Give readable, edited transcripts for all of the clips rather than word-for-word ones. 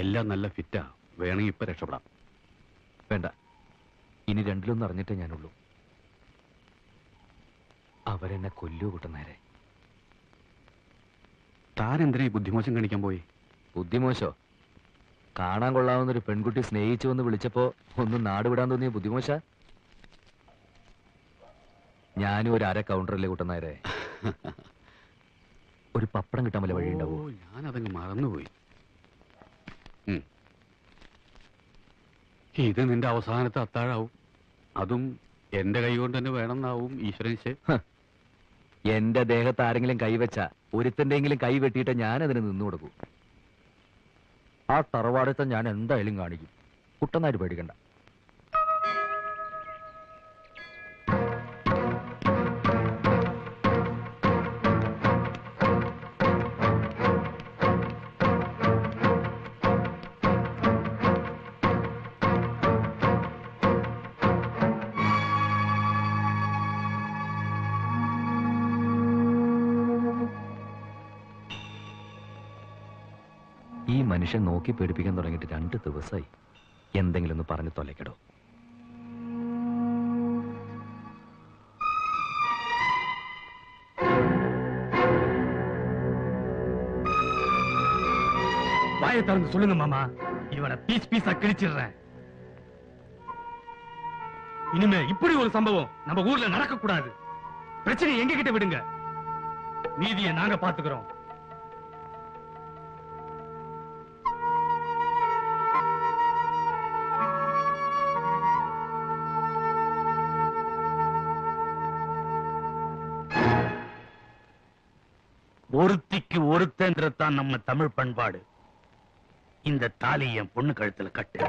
എല്ലാം നല്ല ഫിറ്റാ. വേണമെങ്കിൽ ഇപ്പൊ രക്ഷപ്പെടാം. വേണ്ട, ഇനി രണ്ടിലൊന്നും അറിഞ്ഞിട്ടേ ഞാനുള്ളൂ. അവരെന്നെ കൊല്ലൂ കൂട്ടുന്നേരെ. താൻ എന്തിനാ ഈ ബുദ്ധിമോശം കാണിക്കാൻ പോയി? ബുദ്ധിമോശോ? കാണാൻ കൊള്ളാവുന്നൊരു പെൺകുട്ടി സ്നേഹിച്ചു വന്ന് വിളിച്ചപ്പോ ഒന്നും നാടുവിടാൻ തോന്നിയ ബുദ്ധിമോശ? ഞാനും ഒരു അര കൗണ്ടറിലെ കൂട്ടുന്നേരെ. ഒരു പപ്പടം കിട്ടാൻ വല്ല വഴിയുണ്ടാവോ? ഞാനതങ്ങ് മറന്നുപോയി. ഇത് നിന്റെ അവസാനത്തെ അത്താഴാവും. അതും എന്റെ കൈ കൊണ്ട് തന്നെ വേണമെന്നാവും ഈശ്വരൻ. എന്റെ ദേഹത്ത് ആരെങ്കിലും കൈവച്ച ഒരുത്തന്റെങ്കിലും കൈ വെട്ടിയിട്ട് ഞാൻ അതിന് നിന്നു കൊടുക്കും. ആ തറവാടത്തെ ഞാൻ എന്തായാലും കാണിക്കും. കുട്ടനാര് പേടിക്കണ്ട. ഈ മനുഷ്യൻ നോക്കി പേടിപ്പിക്കാൻ തുടങ്ങിയിട്ട് 2 ദിവസമായി. എന്തെങ്കിലും ഒന്ന് പറഞ്ഞു തൊലയ്ക്കടോ. வாயை திறந்து சொல்லுங்க மாமா, இவனை பீஸ் பீஸா கிழிச்சிடுறேன். இனிமே இப்படி ஒரு சம்பவம் நம்ம ஊர்ல நடக்க கூடாது. பிரச்சனை எங்க கிட்ட விடுங்க, நீதியை நாங்க பாத்துக்கிறோம். ஒருத்திக்கு ஒருத்தன்றதான் நம்ம தமிழ் பண்பாடு. இந்த தாலி என் பொண்ணு கழுத்துல கட்டு.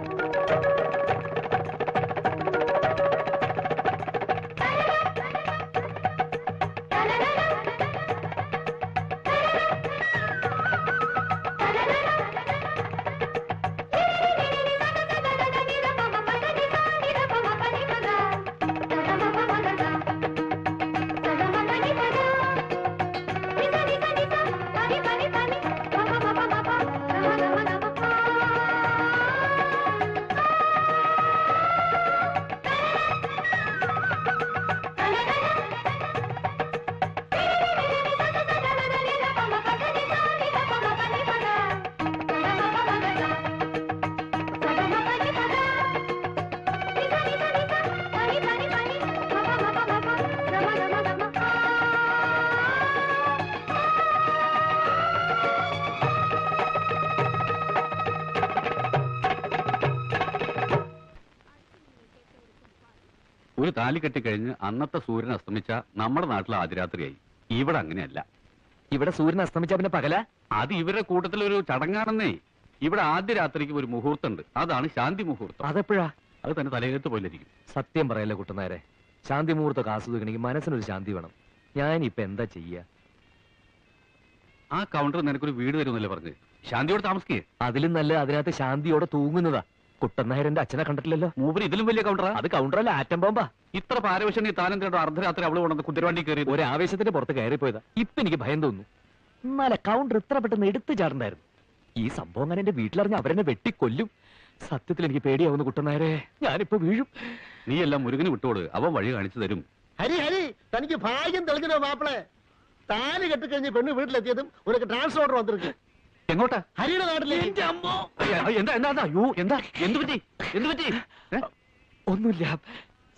ഒരു താലി കെട്ടിക്കഴിഞ്ഞ് അന്നത്തെ സൂര്യൻ അസ്തമിച്ച നമ്മുടെ നാട്ടിൽ ആദ്യരാത്രിയായി. ഇവിടെ അങ്ങനെയല്ല. ഇവിടെ സൂര്യൻ അസ്തമിച്ച പിന്നെ പകല? അത് ഇവരുടെ കൂട്ടത്തിലൊരു ചടങ്ങാണെന്നേ. ഇവിടെ ആദ്യ രാത്രിക്ക് ഒരു മുഹൂർത്തമുണ്ട്. അതാണ് ശാന്തി മുഹൂർത്തം. അതെപ്പോഴാ? അത് തന്നെ തലയെഴുത്ത് പോലിരിക്കും. സത്യം പറയല്ലേ കുട്ടനായരെ, ശാന്തി മുഹൂർത്തം ആസ്വദിക്കണമെങ്കിൽ മനസ്സിനൊരു ശാന്തി വേണം. ഞാനിപ്പോ എന്താ ചെയ്യാ? ആ കൗണ്ടർ നിനക്കൊരു വീട് തരുമെന്നല്ലേ പറഞ്ഞ്? ശാന്തിയോടെ താമസിക്കേ. അതിലും നല്ല അതിനകത്ത് ശാന്തിയോടെ തൂങ്ങുന്നതാ. കുട്ടനായരന്റെ അച്ഛനെ കണ്ടിട്ടില്ലല്ലോ. മൂപ്പര് ഇതിലും വലിയ കൗണ്ടറാ. അത് കൗണ്ടറല്ല, ആറ്റം ബോംബാ. ഇത്ര പാരവശ്യം നീ താനെന്തോ അർദ്ധരാത്രി അവള് കൊണ്ടു കുതിരവണ്ടി കയറി ഒരു ആവേശത്തിന്റെ പുറത്ത് കയറിപ്പോയതാ. ഇപ്പൊ എനിക്ക് ഭയം തോന്നുന്നു. എന്നാലെ കൗണ്ടർ ഇത്ര പെട്ടെന്ന് എടുത്തു ചാടണ്ടായിരുന്നു. ഈ സംഭവം ഞാൻ എന്റെ വീട്ടിലറിഞ്ഞ് അവരെന്നെ വെട്ടിക്കൊല്ലും. സത്യത്തിൽ എനിക്ക് പേടിയാവുന്നു കുട്ടനായരെ. ഞാനിപ്പോ വീഴും. നീ എല്ലാം മുരുകന് വിട്ടോട്, അവൻ വഴി കാണിച്ചു തരും. ഹരി ഹരി, തനിക്ക് ഭാഗ്യം തെളിഞ്ഞോ മാപ്പിളെ? താലി കെട്ടിക്കഴിഞ്ഞ് പെണ്ണ് വീട്ടിലെത്തിയതും ഒരു ട്രാൻസ്ഫർ ഓർഡർ വന്നിരിക്കും. എങ്ങോട്ടാ? ഹരിയുടെ നാട്ടിലേക്ക്. എന്ത് പറ്റി? ഒന്നുമില്ല,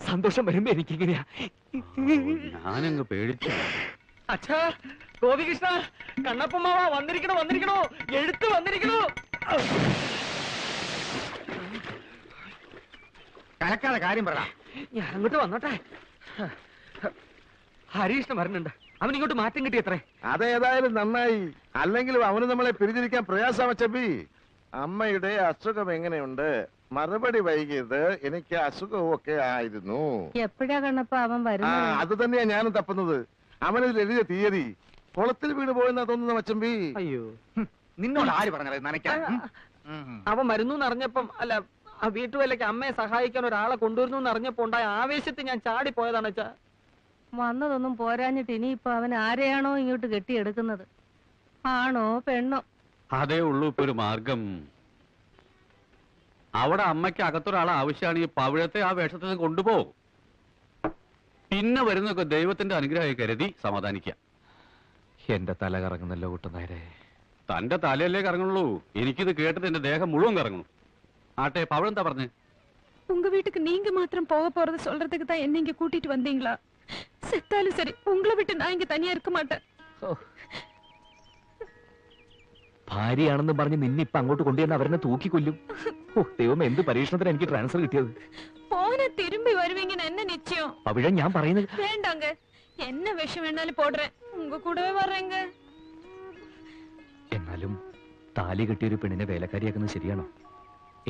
സന്തോഷം വരുമ്പോ എനിക്കിങ്ങനെയാ. ഞാനങ്ങ് പേടിച്ചു. അച്ഛാ, ഗോപികൃഷ്ണ, കണ്ണപ്പമാവ വന്നിരിക്കണോ, എഴുത്ത് വന്നിരിക്കണോ. കലക്കാതെ കാര്യം പറ. ഞാൻ അങ്ങോട്ട് വന്നോട്ടെ. ഹരീഷ്ണ വരുന്നുണ്ട്. അവൻ ഇങ്ങോട്ട് മാറ്റം കിട്ടിയത്രേ. അതേതായാലും നന്നായി. അല്ലെങ്കിലും അവന് നമ്മളെ പിരിഞ്ഞിരിക്കാൻ പ്രയാസം വെച്ചപ്പി. അമ്മയുടെ അസുഖം എങ്ങനെയുണ്ട്? മറുപടി വൈകിയത് എനിക്ക് അസുഖമൊക്കെ ആയിരുന്നു. എപ്പോഴാ കണ്ണപ്പ അവൻ വരുന്നത്? അത് തന്നെയാ ഞാനും തപ്പുന്നത്. അവനിൽ എഴുതിയ തീയതി കുളത്തിൽ വീണ് പോയെന്നാ തോന്നുന്ന മച്ചമ്പി. അയ്യോ, നിന്നോട് ആര് പറഞ്ഞത് നനയ്ക്കാൻ? അവൻ വരുന്നു അറിഞ്ഞപ്പം, അല്ല, ആ വീട്ടുവേലയ്ക്ക് അമ്മയെ സഹായിക്കാൻ ഒരാളെ കൊണ്ടുവരുന്നു അറിഞ്ഞപ്പോ ഉണ്ടായ ആവേശത്തിൽ ഞാൻ ചാടിപ്പോയതാണ് അച്ഛാ. വന്നതൊന്നും പോരാഞ്ഞിട്ട് ഇനിയിപ്പൊ അവൻ ആരെയാണോ ഇങ്ങോട്ട് കെട്ടിയെടുക്കുന്നത്. ആണോ പെണ്ണോ? അതേ ഉള്ളൂ ഇപ്പൊ ഒരു മാർഗം. അവിടെ അമ്മയ്ക്ക് അകത്തൊരാളെ ആവശ്യമാണ്. ഈ പവിഴത്തെ ആ വേഷത്തിൽ നിന്ന് കൊണ്ടുപോകും. പിന്നെ വരുന്നൊക്കെ ദൈവത്തിന്റെ അനുഗ്രഹമായി കരുതി സമാധാനിക്കാം. എന്റെ തല കറങ്ങുന്നല്ലോ കുട്ടനായരെ. തന്റെ തലയല്ലേ കറങ്ങുള്ളൂ. എനിക്കിത് കേട്ടിട്ട് എന്റെ ദേഹം മുഴുവൻ കറങ്ങും. ആട്ടെ, പവിഴം എന്താ പറഞ്ഞേ? உங்க வீட்டுக்கு நீங்க மாத்திரம் போக போறது சொல்றதுக்கு தான் என்ன இங்க கூட்டிட்டு வந்தீங்களா? செத்தாலும் சரி, உங்களை விட்டு நான் இங்க தனியா இருக்க மாட்டேன். ഭാര്യയാണെന്ന് പറഞ്ഞ് നിന്നിപ്പൊ അങ്ങോട്ട് കൊണ്ടുവന്ന് അവരെന്നെ തൂക്കിക്കൊല്ലും. ഓ ദൈവം, എന്ത് പരീക്ഷണത്തിന് എനിക്ക് ട്രാൻസ്ഫർ കിട്ടിയത്. போன திரும்பி வருவீங்கன்னு என்ன நிச்சயம்? പവിഴം, ഞാൻ പറയുന്നത് வேண்டாங்க, என்ன விஷம் வேணாலும் போடுறேன், உங்க கூடவே வர்றேங்க. എന്നാലും താലി കെട്ടിയൊരു പെണ്ണിനെ വേലക്കാരിയാക്കുന്നത് ശരിയാണോ?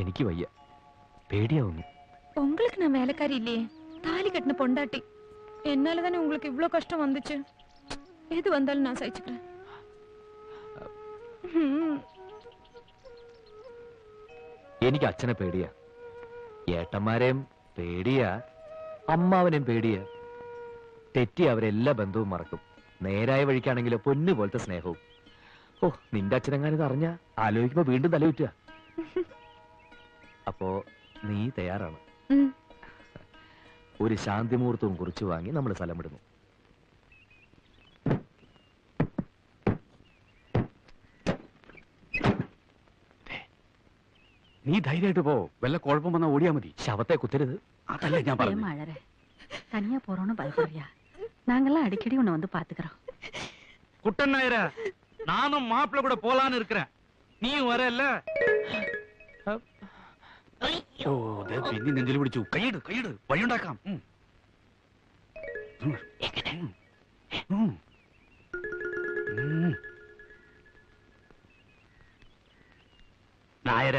എനിക്ക് വയ്യ, പേടിയാവുന്നു. உங்களுக்கு நான் வேலைக்காரி இல்லையே, தாலி கட்டின பொண்டாட்டி. என்னால தானே உங்களுக்கு இவ்ளோ கஷ்டம் வந்துச்சு. எது வந்தாலும் நான் சகிச்சுக்கிறேன். എനിക്ക് അച്ഛനെ പേടിയാ, ഏട്ടന്മാരെയും പേടിയാ, അമ്മാവനെയും പേടിയാ. തെറ്റി അവരെല്ലാ ബന്ധവും മറക്കും. നേരായ വഴിക്കാണെങ്കിലോ പൊന്നു പോലത്തെ സ്നേഹവും. ഓ, നിന്റെ അച്ഛനെങ്ങാനിത് അറിഞ്ഞ ആലോചിക്കുമ്പോ വീണ്ടും തലയുറ്റുക. അപ്പോ നീ തയ്യാറാണ്? ഒരു ശാന്തി മുഹൂർത്തവും കുറിച്ചു വാങ്ങി നമ്മൾ സ്ഥലം വിടുന്നു. നീ ധൈര്യമായിട്ട് പോ. വല്ല കുഴപ്പം വന്നാൽ ഓടിയാ മതി. ശവത്തെ കുത്തരുത്. അതല്ലേ ഞാൻ പറഞ്ഞു. மழற தனியா போறோம்னு பயப்படுறியா? நாங்கெல்லாம் அடிக்கடி உன்னை வந்து பாத்துக்கிறோம். குட்டன் நாயர, நானும் மாப்பிள்ள கூட போலான்னு இருக்கிறேன். நீயும் வரல? ഓ, ദേ പിന്നെ നെഞ്ചിൽ പിടിച്ചു. കൈയിട്, കൈയിട്, വഴിയുണ്ടാക്കാം. நாயர,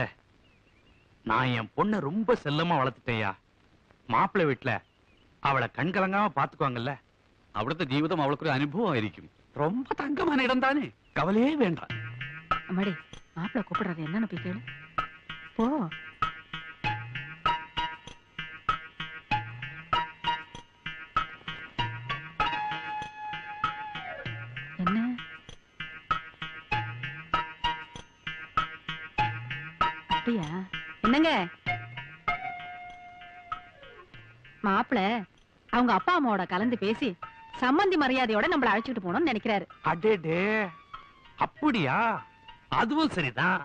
நான் என் பொண்ணை ரொம்ப செல்லமா வளர்த்துட்டேயா. மாப்பிள்ளை வீட்டுல അവളെ കൺകലങ്ങാമ പാത്തുക്കുവാങ്ങല്ല. അവിടുത്തെ ജീവിതം അവൾക്കൊരു അനുഭവമായിരിക്കും. ரொம்ப തങ്കமான ഇടം താനേ, കവലയേ വേണ്ട. அம்மாடி, மாப்பிள்ள கூப்பிடுறது என்னன்னு போய் கேளு. போ. என்ன அப்படியா? என்னங்க மாப்பிள்ள அவங்க அப்பா அம்மாவோட கலந்து பேசி சம்பந்தி மரியாதையோட நம்மள அழைச்சிட்டு போகணும்னு நினைக்கிறாரு. அடேடே, அப்படியா? அதுவும் சரிதான்.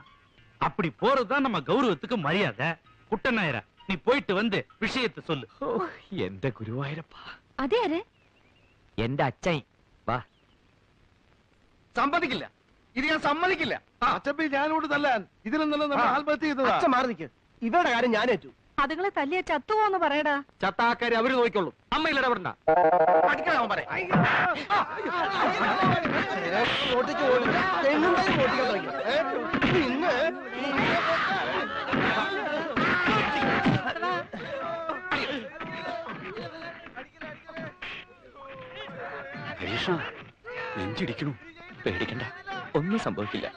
அப்படி போறதுதான் நம்ம கௌரவத்துக்கு மரியாதை. குட்டநாயர, நீ போயிட்டு வந்து விஷயத்தை சொல்லு. എന്റെ ഗുരുവായൂരപ്പ. அதே யாரு? എന്റെ അച്ഛൻ. വാ. സമ്മതിക്കില്ല, ഇത് ഞാൻ സമ്മതിക്കില്ല. അച്ഛപ്പി ഞാനോട് തല്ലാൻ ഇതിലൊന്നല്ല നമ്മൾ ആത്മഹത്യ ചെയ്തതാ. അച്ഛൻ മാറി നിൽക്ക്. ഇവരുടെ കാര്യം ഞാൻ ഏറ്റു. അതുങ്ങളെ തല്ലിയ ചത്തുവോന്ന് പറയടാ. ചത്താക്കാരി അവര് നോക്കിക്കൊള്ളും. അമ്മയിൽ ഇടപെടണ്ട. ഹരീഷ, നെഞ്ചിടിക്കണു. പേടിക്കണ്ട, ഒന്നും സംഭവിക്കില്ല.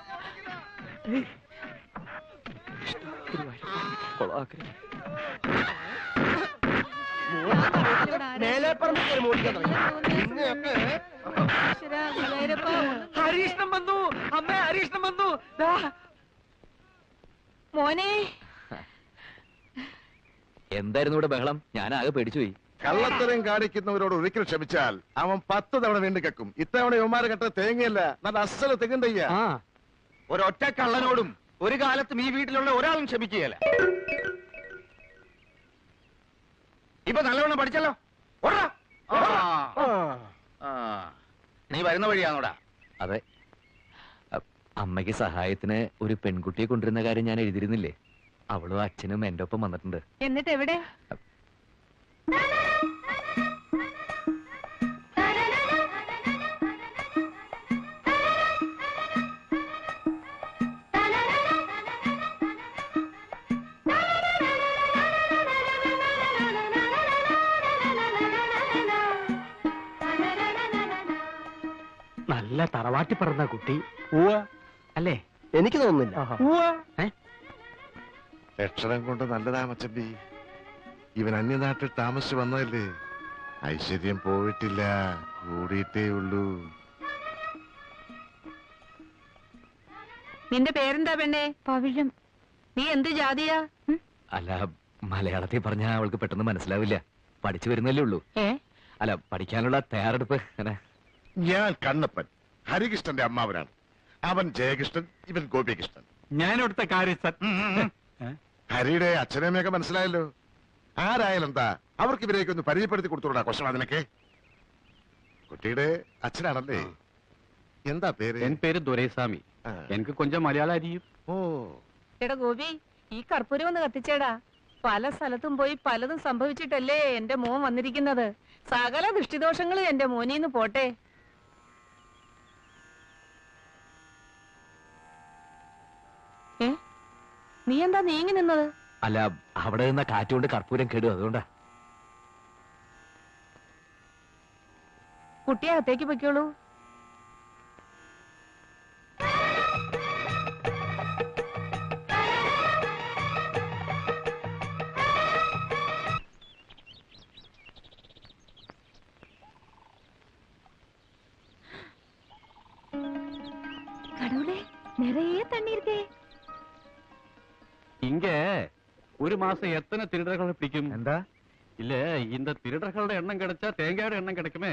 കൊളാക്കരുത്. ഹരീഷ്ണം വന്നു അമ്മേ, ഹരീഷ്ണം വന്നു. മോനെ, എന്തായിരുന്നു ഇവിടെ ബഹളം? ഞാൻ ആകെ പേടിച്ചുപോയി. കള്ളത്തരം കാണിക്കുന്നവരോട് ഒരിക്കൽ ക്ഷമിച്ചാൽ അവൻ 10 തവണ വീണ്ടും കക്കും. ഇത്തവണ യുവമാരെ കെട്ട തേങ്ങയല്ല, നല്ല അസല തെങ്ങുന്തയ്യ. ഒരൊറ്റ കള്ളനോടും ഒരു കാലത്തും ഈ വീട്ടിലുള്ള ഒരാളും ക്ഷമിക്കുകയല്ല. ഇപ്പൊ നല്ലവണ്ണം പഠിച്ചല്ലോ. ഓടാ. നീ വരുന്ന വഴിയാണോടാ? അതെ, അമ്മയ്ക്ക് സഹായത്തിന് ഒരു പെൺകുട്ടിയെ കൊണ്ടുവരുന്ന കാര്യം ഞാൻ എഴുതിയിരുന്നില്ലേ? അവളും അച്ഛനും എന്റെ ഒപ്പം വന്നിട്ടുണ്ട്. എന്നിട്ട് എവിടെ? നല്ല തറവാട്ടി പറഞ്ഞ കുട്ടി അല്ലേ? എനിക്ക് തോന്നുന്നില്ല. ലക്ഷണം കൊണ്ട് നല്ലതാ മച്ചമ്പി. ഇവൻ അന്യനാട്ടിൽ താമസിച്ചു വന്നതല്ലേ. ഐശ്വര്യം പോയിട്ടില്ല, കൂടിയിട്ടേ ഉള്ളൂ. നിന്റെ പേരെന്താ പെണ്ണേ? പവിഴം. നീ എന്ത് ജാതിയാ? അല്ല, മലയാളത്തിൽ പറഞ്ഞാൽ അവൾക്ക് പെട്ടെന്ന് മനസ്സിലാവില്ല. പഠിച്ചു വരുന്നല്ലേ ഉള്ളൂ. അല്ല, പഠിക്കാനുള്ള തയ്യാറെടുപ്പ് അങ്ങനെ. ഞാൻ കണ്ണപ്പൻ, ഹരികൃഷ്ണന്റെ അമ്മാവനാണ്. അവൻ ജയകൃഷ്ണൻ, ഇവൻ ഗോപികൃഷ്ണൻ. ഞാനിവിടുത്തെ കാര്യസ്ഥൻ. ഹരിയുടെ അച്ഛനമ്മയൊക്കെ മനസ്സിലായല്ലോ. ആരായാലും എന്താ, അവർക്ക് ഇവരെയൊക്കെ ഒന്ന് പരിചയപ്പെടുത്തി കൊടുത്തോടാ കൊശം അതിനൊക്കെ. കുട്ടിയുടെ അച്ഛനാണല്ലേ? എന്താ പേര്? എൻ പേര് ദുരൈസ്വാമി. ആ. എനിക്ക് കൊഞ്ചം മലയാളം അറിയും. ഓ, എടാ ഗോപി, ഈ കർപ്പൂരം ഒന്ന് കത്തിച്ചേടാ. പല സ്ഥലത്തും പോയി പലതും സംഭവിച്ചിട്ടല്ലേ എന്റെ മോൻ വന്നിരിക്കുന്നത്. സകല ദൃഷ്ടിദോഷങ്ങളും എന്റെ മോനീന്ന് പോട്ടെ. നീ എന്താ നീങ്ങി നിന്നത്? അല്ല, അവിടെ നിന്ന കാറ്റുകൊണ്ട് കർപ്പൂരം കേടും, അതുകൊണ്ടാ. കുട്ടിയെ അകത്തേക്ക് പൊയ്ക്കോളൂ. கடவுளே, நிறைய தண்ணி இருக்கே. இங்க ஒரு மாசம் எத்தனை திருடர்களை பிடிக்கும்? എന്താ? இல்ல, இந்த திருடர்களோட எண்ணம் கிடைச்சா தேங்காயோட எண்ணம் கிடைக்குமே.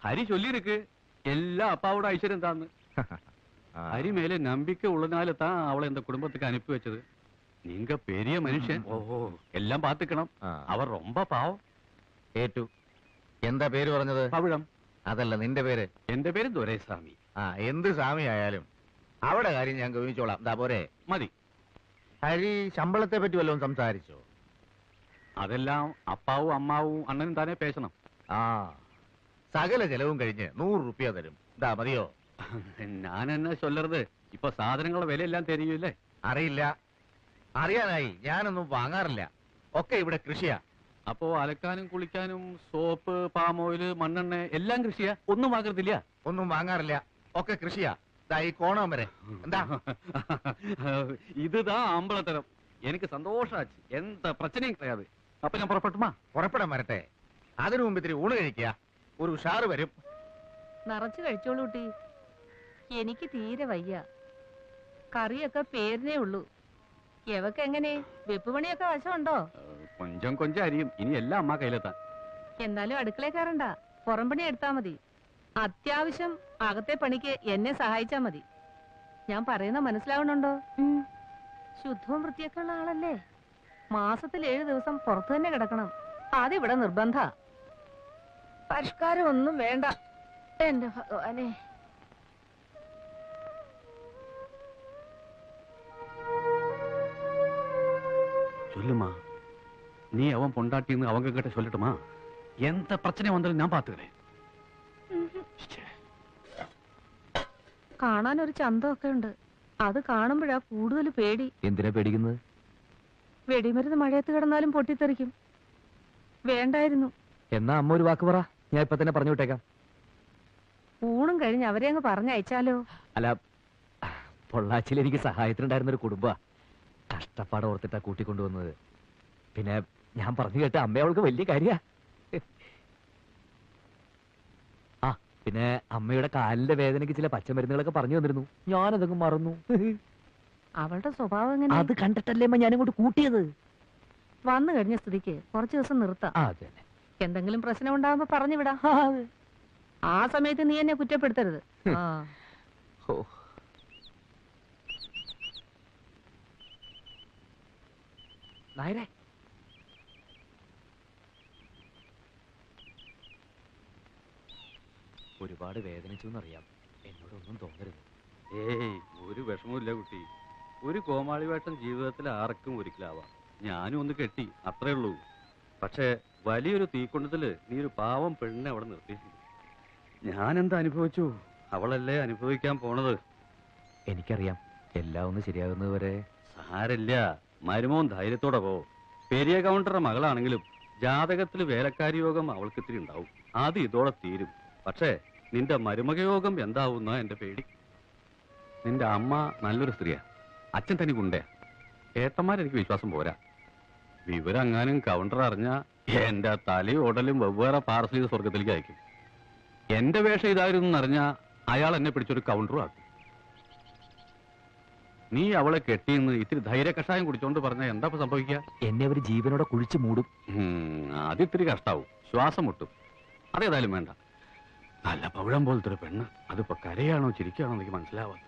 ஹரி சொல்லி இருக்கு எல்லா அப்பாவோட ஐஸ்வர்யம் தான். ஹரி மேல நம்பிக்கை உள்ளனால தான் அவளை இந்த குடும்பத்துக்கு அனுப்பி வச்சது. நீங்க பெரிய மனுஷன், எல்லாம் பாத்துக்கணும். அவர் ரொம்ப பாவம். ഏറ്റു. എന്താ പേര് പറഞ്ഞത്? പവിഴം. അതല്ല, നിന്റെ പേര്? എന്റെ പേര് ദുരൈസ്വാമി. എന്ത് സ്വാമി ആയാലും അവിടെ കാര്യം ഞാൻ ഗവനിച്ചോളാം. എന്താ പോരെ? മതി. ഹരി ശമ്പളത്തെ പറ്റി വല്ലതും സംസാരിച്ചോ? അതെല്ലാം അപ്പാവും അമ്മാവും അണ്ണനും താനേ പേശണം. സകല ചെലവും കഴിഞ്ഞ് 100 റുപ്യ തരും. ഇതാ മതിയോ? ഞാൻ എന്നാ ചൊല്ലരുത്, ഇപ്പൊ സാധനങ്ങളുടെ വിലയെല്ലാം തരികയില്ലേ? അറിയില്ല. അറിയാനായി ഞാനൊന്നും വാങ്ങാറില്ല. ഒക്കെ ഇവിടെ കൃഷിയാ. അപ്പോ അലക്കാനും കുളിക്കാനും സോപ്പ്, പാം ഓയില്, മണ്ണെണ്ണ എല്ലാം കൃഷിയാ? ഒന്നും വാങ്ങരുതില്ല? ഒന്നും വാങ്ങാറില്ല, ഒക്കെ കൃഷിയാ. ഈ കോണം വരെ. എന്താ? இதுதான் அம்பலத்தரம். எனக்கு சந்தோஷாச்சு. எந்த பிரச்சனையும் கிடையாது. அப்ப ഞാൻ പുറപ്പെട്ടുമാ? പുറപ്പെടാൻ വരട്ടെ. അതിനു മുമ്പ് ഇത്തിരി ഊണ് കഴിക്കുക. ഒരു ഉഷാറ് വരും. നിറച്ചു കഴിച്ചോളൂ കുട്ടി. എനിക്ക് തീരെ വയ്യ. കറിയൊക്കെ പേരിനേ ഉള്ളൂ. എവക്ക് എങ്ങനെ വെപ്പ് പണിയൊക്കെ വശമുണ്ടോ? കൊഞ്ചം കൊഞ്ചം അരിയും. ഇനി എല്ലാം അമ്മ കയ്യിലെത്താൻ. എന്നാലും അടുക്കളയിൽ കയറണ്ട, പുറം പണി എടുത്താ മതി. അത്യാവശ്യം അകത്തെ പണിക്ക് എന്നെ സഹായിച്ചാ മതി. ഞാൻ പറയുന്ന മനസ്സിലാവണുണ്ടോ? ശുദ്ധവും വൃത്തിയൊക്കെ ഉള്ള ആളല്ലേ? മാസത്തിൽ 7 ദിവസം പുറത്തു തന്നെ കിടക്കണം. അതിവിടെ നിർബന്ധ. പരിഷ്കാരം ഒന്നും വേണ്ട. എന്റെ ഭഗവാനെ. சொல்லுமா, நீ அவன் பொண்டாட்டின்னு அவங்க கிட்ட சொல்லட்டுமா? எந்த பிரச்சனை வந்தாலும் நான் பாத்துக்கிறேன். കാണാൻ ഒരു ചന്തമൊക്കെ ഉണ്ട്. അത് കാണുമ്പോഴാ കൂടുതൽ പേടി. എന്തിനാ പേടിക്കുന്നത്? വെടിമരുന്ന് മഴയത്ത് കിടന്നാലും പൊട്ടിത്തെറിക്കും. വേണ്ടായിരുന്നു. എന്നാ അമ്മ ഒരു വാക്ക് പറ, ഞാൻ ഇപ്പൊ തന്നെ പറഞ്ഞു വിട്ടേക്കാം. ഊണും കഴിഞ്ഞ് അവരെ അങ്ങ് പറഞ്ഞയച്ചാലോ? അല്ല, പൊള്ളാച്ചിയിൽ എനിക്ക് സഹായത്തിനുണ്ടായിരുന്ന ഒരു കുടുംബ കഷ്ടപ്പാട് ഓർത്തിട്ടാ കൂട്ടിക്കൊണ്ടുവന്നത്. പിന്നെ ഞാൻ പറഞ്ഞു കേട്ട അമ്മ അവൾക്ക് വലിയ കാര്യ. പിന്നെ അമ്മയുടെ കാലിന്റെ വേദനയ്ക്ക് ചില പച്ചമരുന്നുകളൊക്കെ പറഞ്ഞു തന്നിരുന്നു. ഞാനതങ്ങ് മറന്നു. അവളുടെ സ്വഭാവം എങ്ങനെ? അത് കണ്ടിട്ടല്ലേ അമ്മ ഞാനിങ്ങോട്ട് കൂട്ടിയത്. വന്നു കഴിഞ്ഞ സ്ഥിതിക്ക് കുറച്ചു ദിവസം നിർത്താം. അതെ. എന്തെങ്കിലും പ്രശ്നം ഉണ്ടാകുമ്പോ പറഞ്ഞു വിടാ. ആ സമയത്ത് നീ എന്നെ കുറ്റപ്പെടുത്തരുത്. നായരെ, ഒരുപാട് വേദനിച്ചു എന്നറിയാം. എന്നോടൊന്നും തോന്നരുത്. ഏയ്, ഒരു വിഷമമില്ല കുട്ടി. ഒരു കോമാളി വേഷം ജീവിതത്തിൽ ആർക്കും ഒരിക്കലാവാം. ഞാനും ഒന്ന് കെട്ടി, അത്രേ ഉള്ളൂ. പക്ഷേ വലിയൊരു തീക്കൊണ്ടത്തില് നീ ഒരു പാവം പെണ്ണിനെ അവിടെ നിർത്തിയിട്ടുണ്ട്. ഞാൻ എന്താ അനുഭവിച്ചു, അവളല്ലേ അനുഭവിക്കാൻ പോണത്. എനിക്കറിയാം, എല്ലാം ഒന്ന് ശരിയാകുന്നത് വരെ. സാരല്ല, മരുമോൻ ധൈര്യത്തോടെ പോ. പെരിയ കൗണ്ടറുടെ മകളാണെങ്കിലും ജാതകത്തിൽ വേലക്കാരി യോഗം അവൾക്ക് ഇത്തിരി ഉണ്ടാവും. അത് ഇതോടെ തീരും. പക്ഷേ നിന്റെ മരുമകയോഗം എന്താവുന്ന എന്റെ പേടി. നിന്റെ അമ്മ നല്ലൊരു സ്ത്രീയാ, അച്ഛൻ തനിക്കുണ്ടേ. ഏട്ടന്മാരെനിക്ക് വിശ്വാസം പോരാ. വിവരങ്ങാനും കൗണ്ടർ അറിഞ്ഞ എന്റെ തലയും ഉടലും വെവ്വേറെ പാർസൽ ചെയ്ത് സ്വർഗത്തിലേക്ക് അയക്കും. എന്റെ വേഷം ഇതായിരുന്നു എന്നറിഞ്ഞ അയാൾ എന്നെ പിടിച്ചൊരു കൗണ്ടറും ആക്കും. നീ അവളെ കെട്ടിന്ന് ഇത്തിരി ധൈര്യ കഷായം കുടിച്ചോണ്ട് പറഞ്ഞ എന്താ ഇപ്പൊ സംഭവിക്കുക? എന്നെ അവര് ജീവനോടെ കുഴിച്ചു മൂടും. അതിത്തിരി കഷ്ടാവും, ശ്വാസം മുട്ടും. അതേതായാലും വേണ്ട. നല്ല പവിഴം പോലത്തെ ഒരു പെണ്ണ്, അതിപ്പോ കരയാണോ ചിരിക്കുകയാണോ എനിക്ക് മനസ്സിലാവാം.